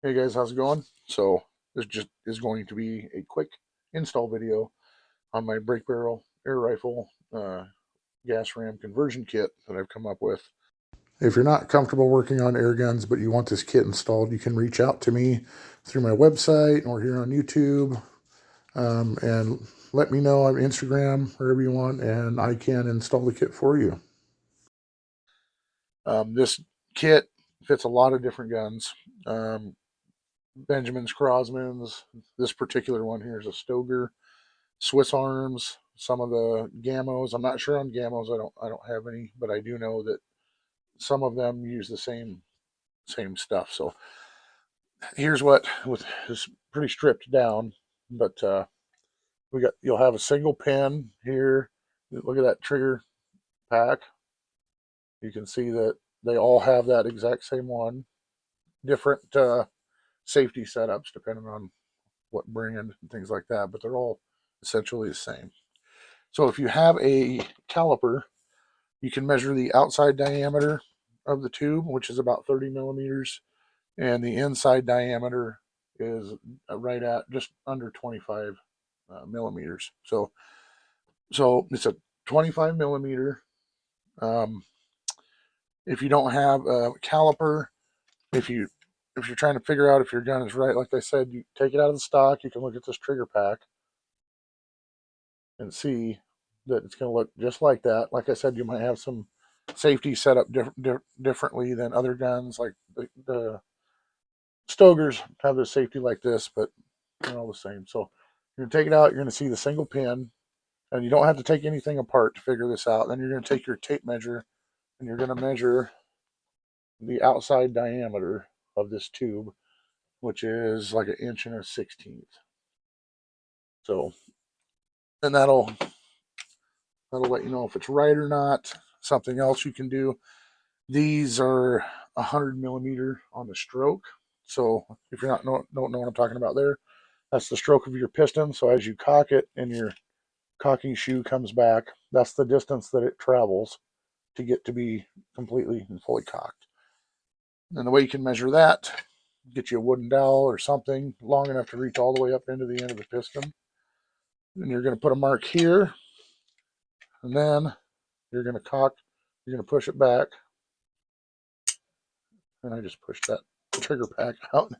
Hey guys, how's it going? So this just is going to be a quick install video on my brake barrel air rifle gas ram conversion kit that I've come up with. If you're not comfortable working on air guns but you want this kit installed, you can reach out to me through my website or here on YouTube, and let me know on Instagram, wherever you want, and I can install the kit for you. This kit fits a lot of different guns. Benjamin's, Crosman's. This particular one here is a Stoeger, Swiss Arms, some of the Gamos. I'm not sure on Gamos. I don't have any, but I do know that some of them use the same stuff. So here's what with is pretty stripped down, but you'll have a single pin here. Look at that trigger pack. You can see that they all have that exact same one. Different safety setups depending on what brand and things like that, but they're all essentially the same. So if you have a caliper, you can measure the outside diameter of the tube, which is about 30 millimeters, and the inside diameter is right at just under 25 millimeters. So it's a 25 millimeter. Um, if you don't have a caliper, if you if you're trying to figure out if your gun is right, like I said, you take it out of the stock. You can look at this trigger pack and see that it's going to look just like that. Like I said, you might have some safety set up differently than other guns. Like the Stogers have their safety like this, but they're all the same. So you're going to take it out. You're going to see the single pin, and you don't have to take anything apart to figure this out. Then you're going to take your tape measure, and you're going to measure the outside diameter of this tube, which is like 1 1/16. So, and that'll let you know if it's right or not. Something else you can do. These are 100 millimeter on the stroke. So if you're not don't know what I'm talking about there, that's the stroke of your piston. So as you cock it and your cocking shoe comes back, that's the distance that it travels to get to be completely and fully cocked. And the way you can measure that, get you a wooden dowel or something long enough to reach all the way up into the end of the piston. And you're going to put a mark here, and then you're going to cock, you're going to push it back. And I just pushed that trigger pack out.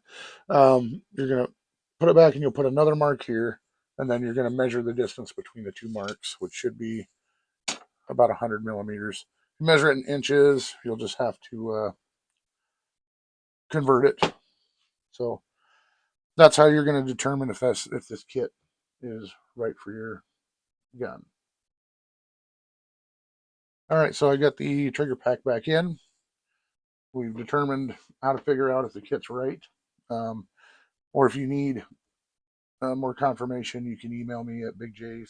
You're going to put it back and you'll put another mark here, and then you're going to measure the distance between the two marks, which should be about 100 millimeters. If you measure it in inches, you'll just have to convert it. So that's how you're going to determine if this kit is right for your gun. All right, so I got the trigger pack back in. We've determined how to figure out if the kit's right. Or if you need more confirmation, you can email me at bigj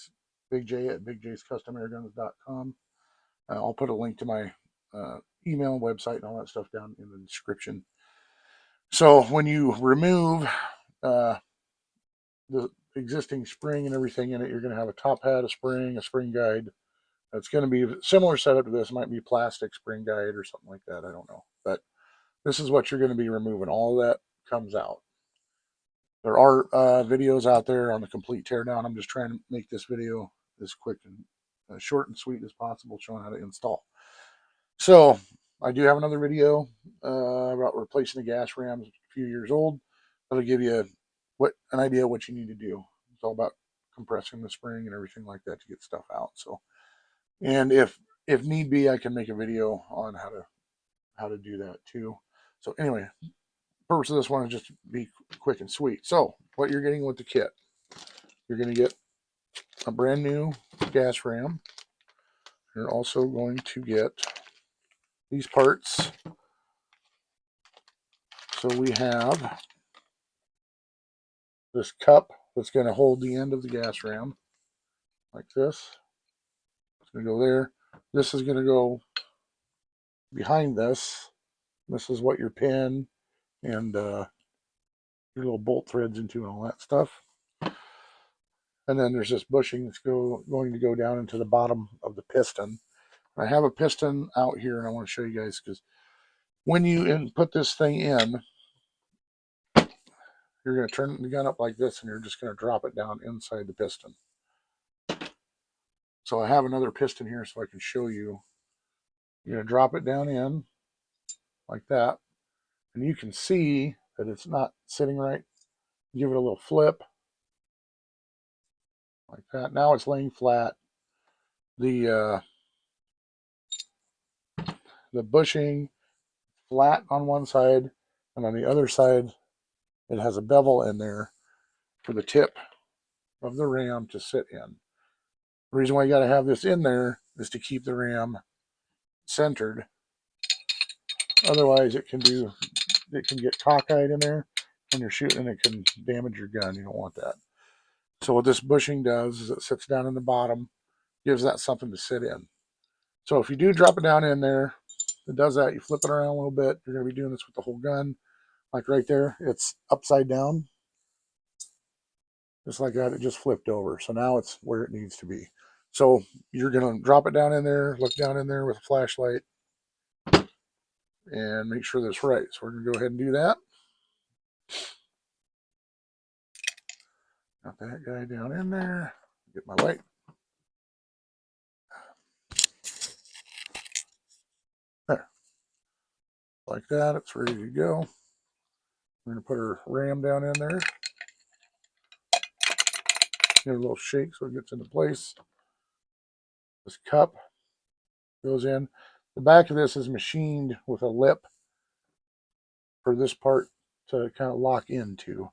at bigjscustomairguns.com. I'll put a link to my email, website, and all that stuff down in the description. So when you remove the existing spring and everything in it, you're going to have a top hat, a spring guide. It's going to be a similar setup to this. It might be plastic spring guide or something like that. I don't know. But this is what you're going to be removing. All that comes out. There are videos out there on the complete teardown. I'm just trying to make this video as quick and short and sweet as possible, showing how to install. So I do have another video about replacing the gas rams a few years old. That'll give you an idea of what you need to do. It's all about compressing the spring and everything like that to get stuff out. So, and if need be, I can make a video on how to do that too. So anyway, purpose of this one is just to be quick and sweet. So what you're getting with the kit, you're going to get a brand new gas ram. You're also going to get these parts. So we have this cup that's going to hold the end of the gas ram like this. It's going to go there. This is going to go behind this. This is what your pin and your little bolt threads into and all that stuff. And then there's this bushing that's going to go down into the bottom of the piston. I have a piston out here, and I want to show you guys because when you put this thing in, you're going to turn the gun up like this, and you're just going to drop it down inside the piston. So I have another piston here so I can show you. You're going to drop it down in like that, and you can see that it's not sitting right. Give it a little flip like that. Now it's laying flat. The bushing flat on one side, and on the other side it has a bevel in there for the tip of the ram to sit in. The reason why you got to have this in there is to keep the ram centered. Otherwise, it can get cockeyed in there when you're shooting, and it can damage your gun. You don't want that. So what this bushing does is it sits down in the bottom, gives that something to sit in. So if you do drop it down in there, it does that. You flip it around a little bit. You're going to be doing this with the whole gun. Like right there, it's upside down. Just like that, it just flipped over. So now it's where it needs to be. So you're going to drop it down in there, look down in there with a flashlight, and make sure that's right. So we're going to go ahead and do that. Got that guy down in there. Get my light. There. Like that, it's ready to go. We're going to put our ram down in there. Give it a little shake so it gets into place. This cup goes in. The back of this is machined with a lip for this part to kind of lock into.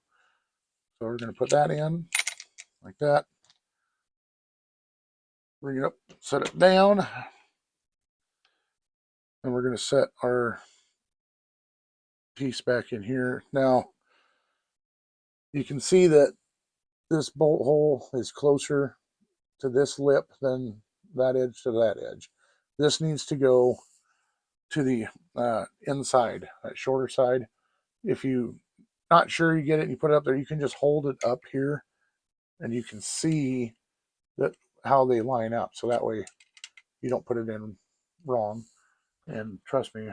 So we're going to put that in like that. Bring it up, set it down. And we're going to set our piece back in here. Now, you can see that this bolt hole is closer to this lip than that edge to that edge. This needs to go to the inside, that shorter side. If you're not sure you get it and you put it up there, you can just hold it up here and you can see that how they line up. So that way you don't put it in wrong. And trust me,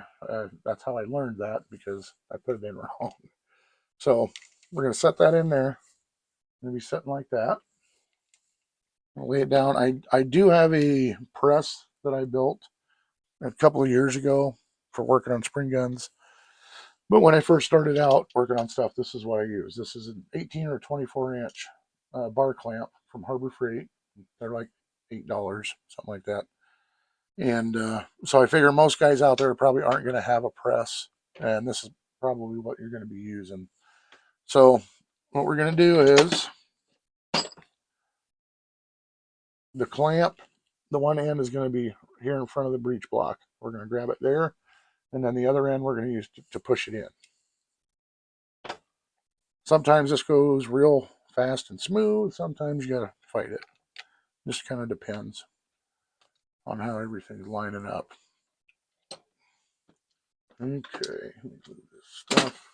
that's how I learned that, because I put it in wrong. So we're going to set that in there. Going to be sitting like that. I'll lay it down. I do have a press that I built a couple of years ago for working on spring guns. But when I first started out working on stuff, this is what I use. This is an 18 or 24 inch bar clamp from Harbor Freight. They're like $8, something like that. And so I figure most guys out there probably aren't going to have a press, and this is probably what you're going to be using. So what we're going to do is the clamp, the one end is going to be here in front of the breech block. We're going to grab it there, and then the other end we're going to use to push it in. Sometimes this goes real fast and smooth. Sometimes you got to fight it. Just kind of depends on how everything's lining up. Okay, let me move this stuff.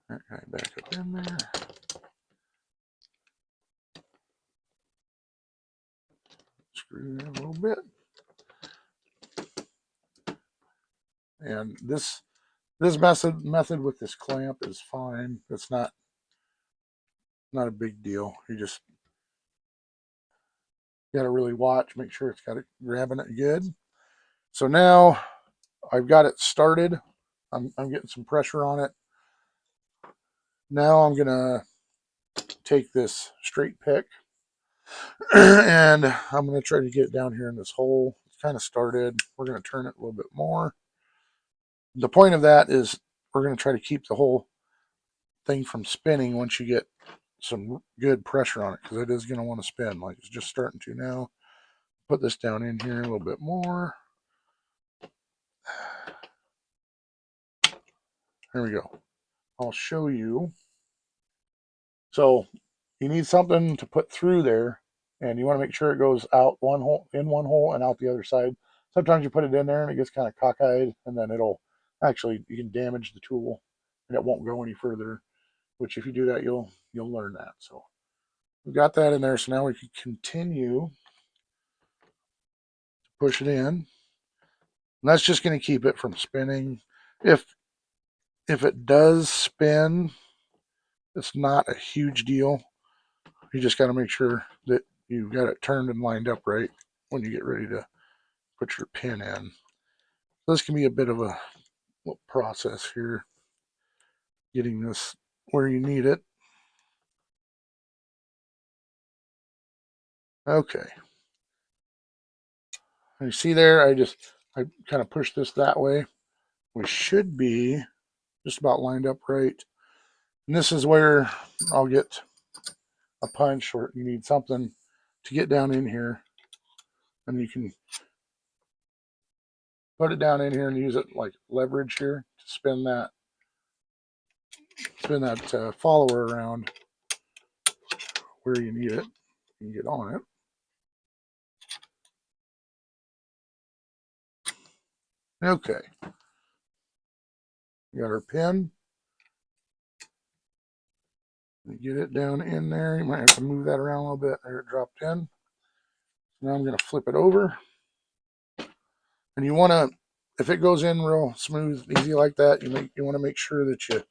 That guy back up in there. Screw in a little bit. And this method with this clamp is fine. It's not a big deal. You just got to really watch, make sure it's got it grabbing it good. So now I've got it started. I'm getting some pressure on it. Now I'm gonna take this straight pick and I'm gonna try to get it down here in this hole. It's kind of started. We're gonna turn it a little bit more. The point of that is we're gonna try to keep the whole thing from spinning once you get some good pressure on it, because it is going to want to spin like it's just starting to now. Put this down in here a little bit more. There we go. I'll show you. So you need something to put through there, and you want to make sure it goes out one hole, in one hole, and out the other side. Sometimes you put it in there and it gets kind of cockeyed, and then it'll actually, you can damage the tool and it won't go any further, which if you do that, you'll learn that. So we've got that in there. So now we can continue to push it in. And that's just going to keep it from spinning. If it does spin, it's not a huge deal. You just got to make sure that you've got it turned and lined up right when you get ready to put your pin in. This can be a bit of a process here, getting this where you need it. Okay. And you see there, I kind of pushed this that way. We should be just about lined up right. And this is where I'll get a punch, or you need something to get down in here. And you can put it down in here and use it like leverage here to spin that follower around where you need it. You can get on it. Okay. We got our pin. Get it down in there. You might have to move that around a little bit. There it dropped in. Now I'm going to flip it over. And you want to, if it goes in real smooth, easy like that, you want to make sure that you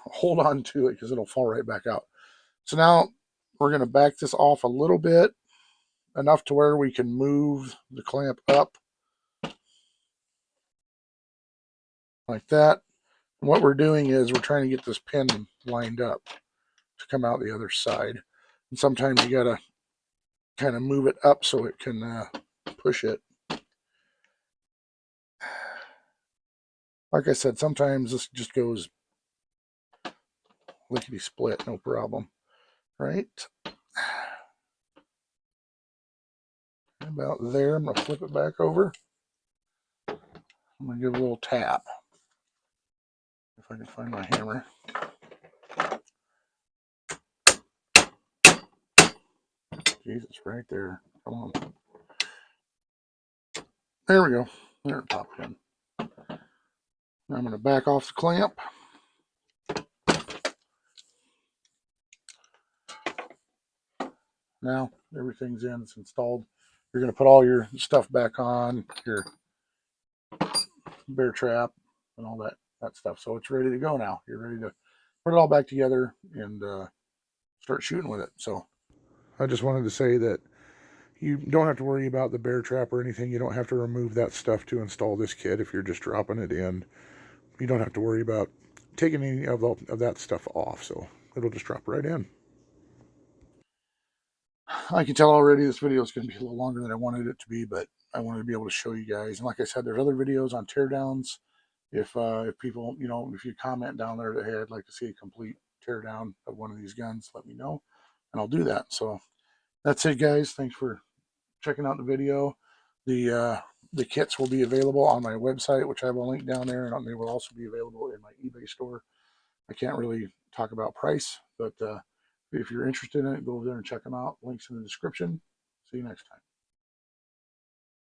hold on to it, because it'll fall right back out. So now we're going to back this off a little bit, enough to where we can move the clamp up like that. And what we're doing is we're trying to get this pin lined up to come out the other side. And sometimes you got to kind of move it up so it can push it. Like I said, sometimes this just goes lickety split, no problem. Right? About there. I'm going to flip it back over. I'm going to give it a little tap. If I can find my hammer. Jesus, right there. Come on. There we go. There it popped in. Now I'm going to back off the clamp. Now everything's in, it's installed. You're going to put all your stuff back on, your bear trap and all that stuff. So it's ready to go now. You're ready to put it all back together and start shooting with it. So I just wanted to say that you don't have to worry about the bear trap or anything. You don't have to remove that stuff to install this kit if you're just dropping it in. You don't have to worry about taking any of that stuff off. So it'll just drop right in. I can tell already this video is going to be a little longer than I wanted it to be, but I wanted to be able to show you guys. And like I said, there's other videos on teardowns. If people, if you comment down there that, hey, I'd like to see a complete teardown of one of these guns, let me know, and I'll do that. So that's it, guys. Thanks for checking out the video. The kits will be available on my website, which I will link down there, and they will also be available in my eBay store. I can't really talk about price, but if you're interested in it, go over there and check them out. Links in the description. See you next time.